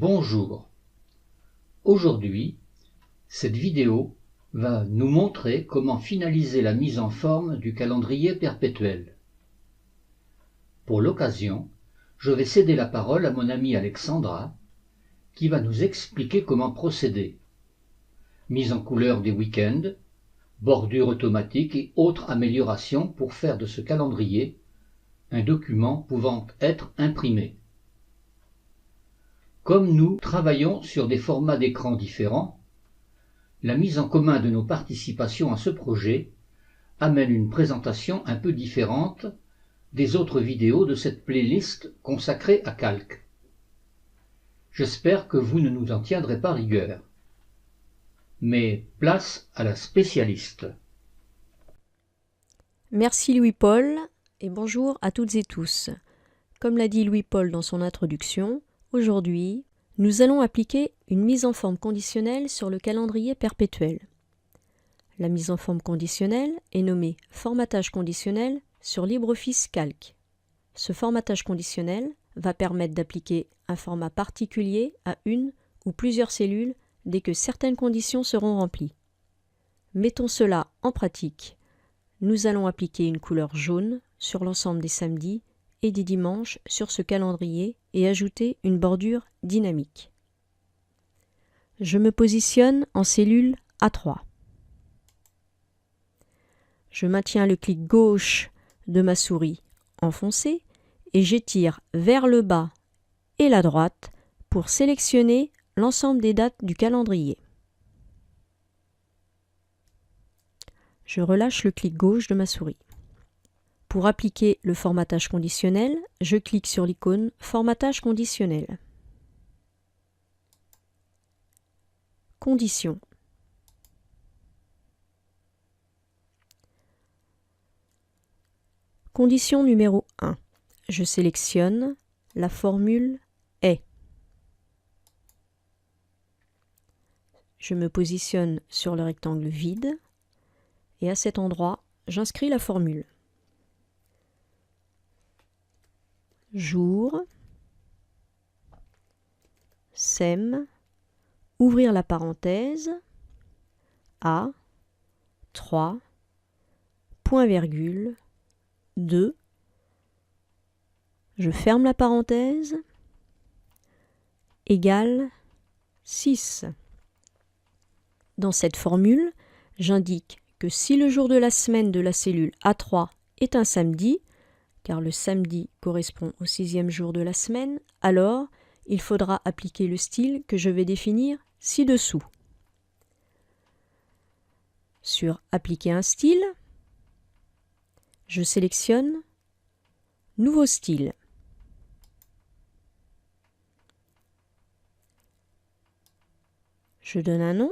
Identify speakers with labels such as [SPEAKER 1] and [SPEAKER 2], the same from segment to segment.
[SPEAKER 1] Bonjour. Aujourd'hui, cette vidéo va nous montrer comment finaliser la mise en forme du calendrier perpétuel. Pour l'occasion, je vais céder la parole à mon amie Alexandra, qui va nous expliquer comment procéder. Mise en couleur des week-ends, bordure automatique et autres améliorations pour faire de ce calendrier un document pouvant être imprimé. Comme nous travaillons sur des formats d'écran différents, la mise en commun de nos participations à ce projet amène une présentation un peu différente des autres vidéos de cette playlist consacrée à Calc. J'espère que vous ne nous en tiendrez pas rigueur. Mais place à la spécialiste.
[SPEAKER 2] Merci Louis-Paul et bonjour à toutes et tous. Comme l'a dit Louis-Paul dans son introduction, aujourd'hui, nous allons appliquer une mise en forme conditionnelle sur le calendrier perpétuel. La mise en forme conditionnelle est nommée formatage conditionnel sur LibreOffice Calc. Ce formatage conditionnel va permettre d'appliquer un format particulier à une ou plusieurs cellules dès que certaines conditions seront remplies. Mettons cela en pratique. Nous allons appliquer une couleur jaune sur l'ensemble des samedis et des dimanches sur ce calendrier et ajouter une bordure dynamique. Je me positionne en cellule A3. Je maintiens le clic gauche de ma souris enfoncé et j'étire vers le bas et la droite pour sélectionner l'ensemble des dates du calendrier. Je relâche le clic gauche de ma souris. Pour appliquer le formatage conditionnel, je clique sur l'icône Formatage conditionnel. Conditions. Condition numéro 1. Je sélectionne la formule est. Je me positionne sur le rectangle vide et à cet endroit, j'inscris la formule. Jour, sem, ouvrir la parenthèse, A, 3, point virgule, 2, je ferme la parenthèse, égale 6. Dans cette formule, j'indique que si le jour de la semaine de la cellule A3 est un samedi, car le samedi correspond au 6e jour de la semaine, alors il faudra appliquer le style que je vais définir ci-dessous. Sur Appliquer un style, je sélectionne Nouveau style. Je donne un nom,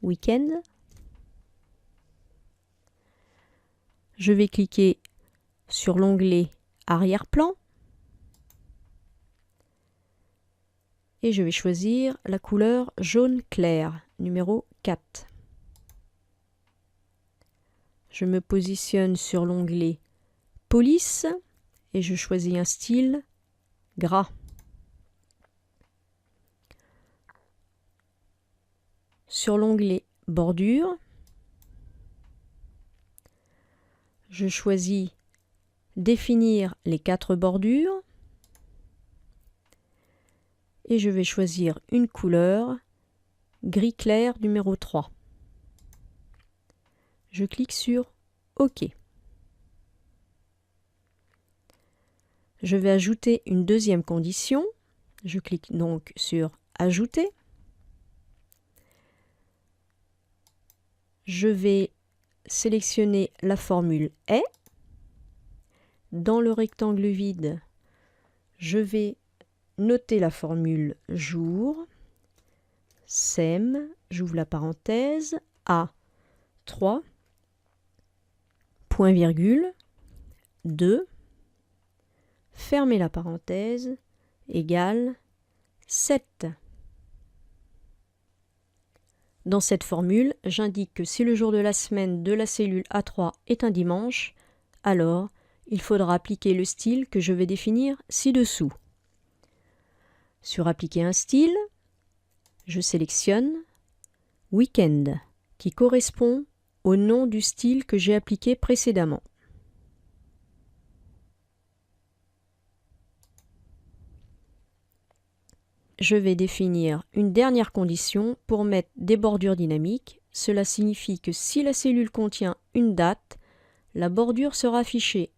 [SPEAKER 2] Week-end. Je vais cliquer sur l'onglet Arrière-plan et je vais choisir la couleur jaune clair, numéro 4. Je me positionne sur l'onglet Police et je choisis un style gras. Sur l'onglet Bordure, je choisis Définir les 4 bordures et je vais choisir une couleur gris clair numéro 3. Je clique sur OK. Je vais ajouter une deuxième condition. Je clique donc sur Ajouter. Je vais sélectionner la formule est. Dans le rectangle vide, je vais noter la formule jour, sem, j'ouvre la parenthèse, A, 3, point virgule, 2, fermez la parenthèse, égale 7. Dans cette formule, j'indique que si le jour de la semaine de la cellule A3 est un dimanche, alors il faudra appliquer le style que je vais définir ci-dessous. Sur Appliquer un style, je sélectionne Weekend, qui correspond au nom du style que j'ai appliqué précédemment. Je vais définir une dernière condition pour mettre des bordures dynamiques. Cela signifie que si la cellule contient une date, la bordure sera affichée.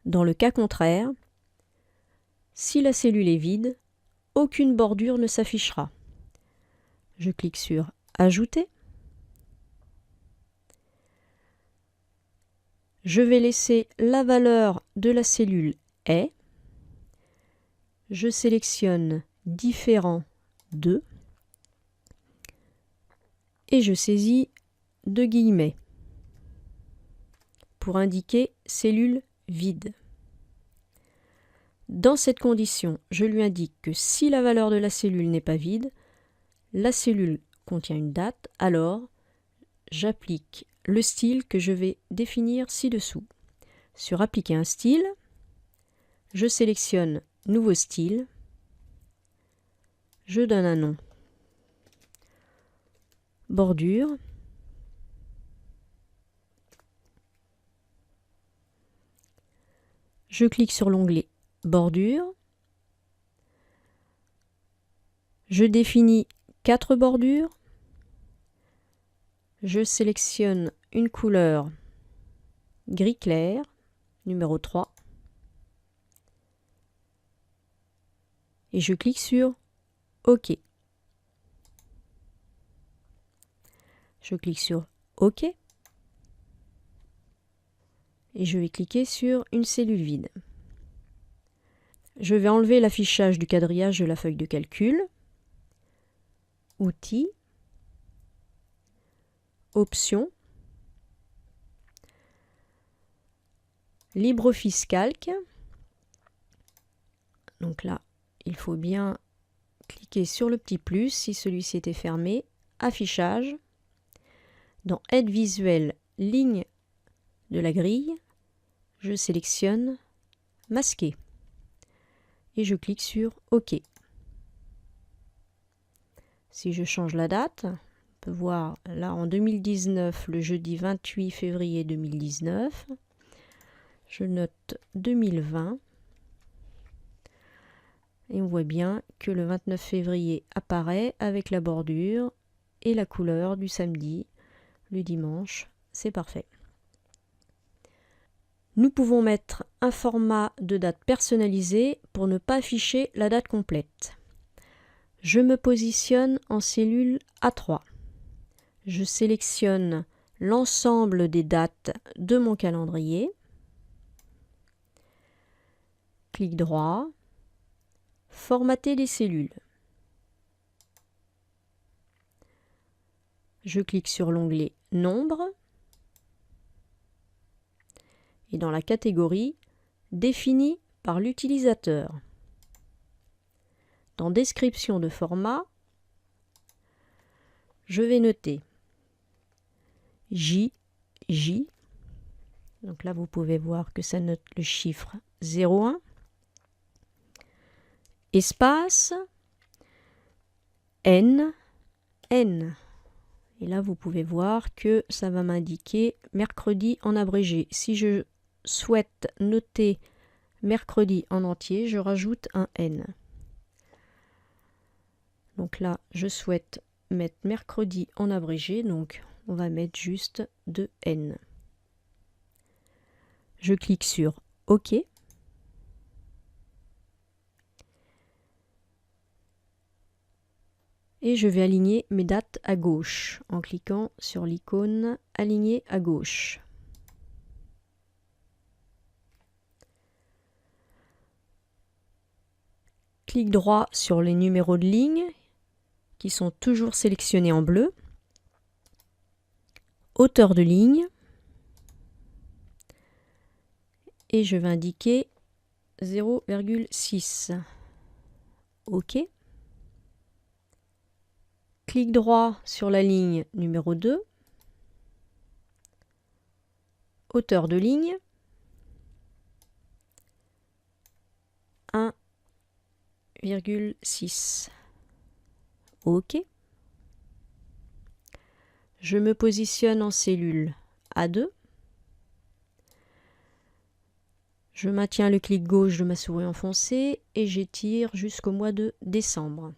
[SPEAKER 2] Dans le cas contraire, si la cellule est vide, aucune bordure ne s'affichera. Je clique sur Ajouter. Je vais laisser la valeur de la cellule est. Je sélectionne Différent de et je saisis deux guillemets pour indiquer cellule vide. Dans cette condition, je lui indique que si la valeur de la cellule n'est pas vide, la cellule contient une date, alors j'applique le style que je vais définir ci-dessous. Sur Appliquer un style, je sélectionne Nouveau style, je donne un nom. Bordure. Je clique sur l'onglet Bordure. Je définis 4 bordures. Je sélectionne une couleur gris clair, numéro 3. Et je clique sur OK. Je clique sur OK. Et je vais cliquer sur une cellule vide. Je vais enlever l'affichage du quadrillage de la feuille de calcul. Outils. Options. LibreOffice Calc. Donc là, il faut bien cliquer sur le petit plus si celui-ci était fermé. Affichage. Dans Aide visuelle, ligne de la grille, je sélectionne Masquer et je clique sur OK. Si je change la date, on peut voir là en 2019, le jeudi 28 février 2019, je note 2020 et on voit bien que le 29 février apparaît avec la bordure et la couleur du samedi, le dimanche, c'est parfait. Nous pouvons mettre un format de date personnalisé pour ne pas afficher la date complète. Je me positionne en cellule A3. Je sélectionne l'ensemble des dates de mon calendrier. Clic droit, Formater les cellules. Je clique sur l'onglet Nombre. Et dans la catégorie Définie par l'utilisateur. Dans Description de format, je vais noter JJ. Donc là, vous pouvez voir que ça note le chiffre 01. Espace N. Et là, vous pouvez voir que ça va m'indiquer mercredi en abrégé. Si je souhaite noter mercredi en entier, je rajoute un N. Donc là, je souhaite mettre mercredi en abrégé, donc on va mettre juste 2N. Je clique sur OK. Et je vais aligner mes dates à gauche en cliquant sur l'icône Aligner à gauche. Clic droit sur les numéros de ligne qui sont toujours sélectionnés en bleu. Hauteur de ligne. Et je vais indiquer 0,6. OK. Clic droit sur la ligne numéro 2. Hauteur de ligne. 1 0,6. OK. Je me positionne en cellule A2. Je maintiens le clic gauche de ma souris enfoncée et j'étire jusqu'au mois de décembre.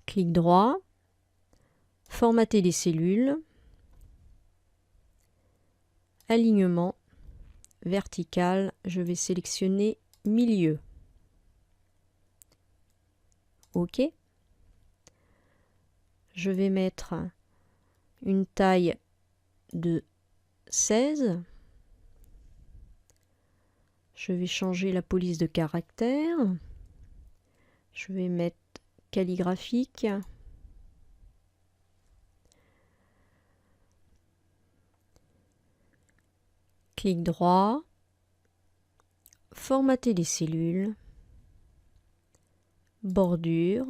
[SPEAKER 2] Clic droit, formater les cellules, alignement, vertical, je vais sélectionner milieu. OK. Je vais mettre une taille de 16. Je vais changer la police de caractère. Je vais mettre calligraphique. Clic droit. Formater les cellules. Bordure.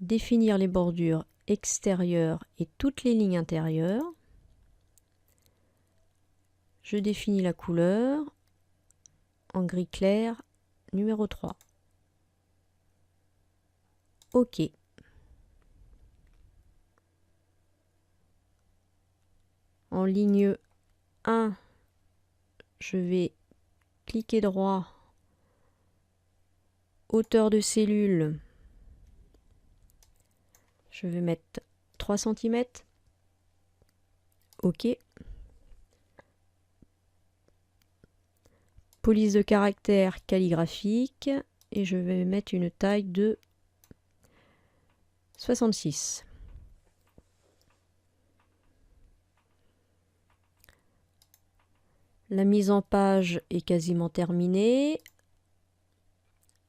[SPEAKER 2] Définir les bordures extérieures et toutes les lignes intérieures. Je définis la couleur en gris clair numéro 3. OK. En ligne 1, je vais cliquer droit, hauteur de cellule, je vais mettre 3 cm. OK. Police de caractère calligraphique et je vais mettre une taille de 66. La mise en page est quasiment terminée.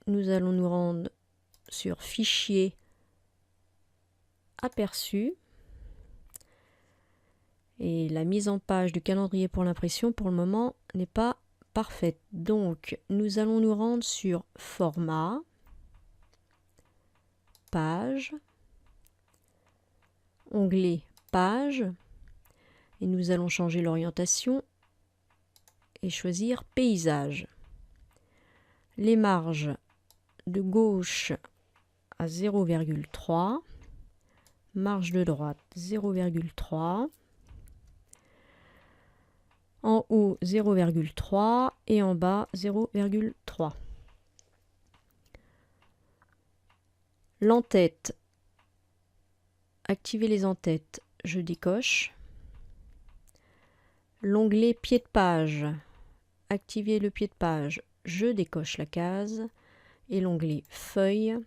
[SPEAKER 2] Nous allons nous rendre sur Fichier, Aperçu. Et la mise en page du calendrier pour l'impression pour le moment n'est pas parfaite. Donc nous allons nous rendre sur Format, Page, onglet Page et nous allons changer l'orientation et choisir Paysage. Les marges de gauche à 0,3, marge de droite 0,3, en haut 0,3 et en bas 0,3. L'entête, activer les entêtes, je décoche. L'onglet pied de page, activer le pied de page, je décoche la case. Et l'onglet feuille,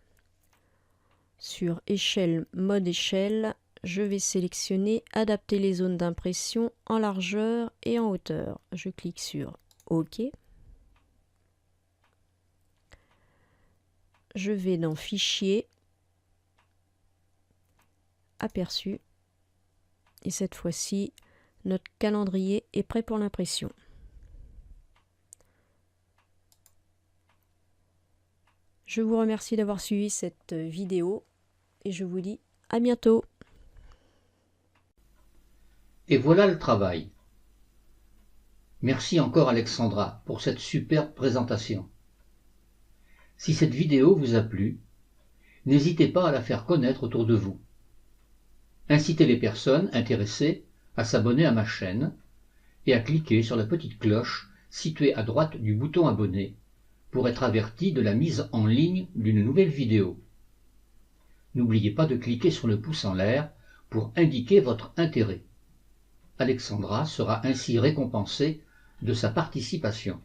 [SPEAKER 2] sur échelle, mode échelle, je vais sélectionner adapter les zones d'impression en largeur et en hauteur. Je clique sur OK. Je vais dans Fichier, Aperçu. Et cette fois-ci, notre calendrier est prêt pour l'impression. Je vous remercie d'avoir suivi cette vidéo et je vous dis à bientôt.
[SPEAKER 1] Et voilà le travail. Merci encore Alexandra pour cette superbe présentation. Si cette vidéo vous a plu, n'hésitez pas à la faire connaître autour de vous. Incitez les personnes intéressées à s'abonner à ma chaîne et à cliquer sur la petite cloche située à droite du bouton abonner pour être averti de la mise en ligne d'une nouvelle vidéo. N'oubliez pas de cliquer sur le pouce en l'air pour indiquer votre intérêt. Alexandra sera ainsi récompensée de sa participation.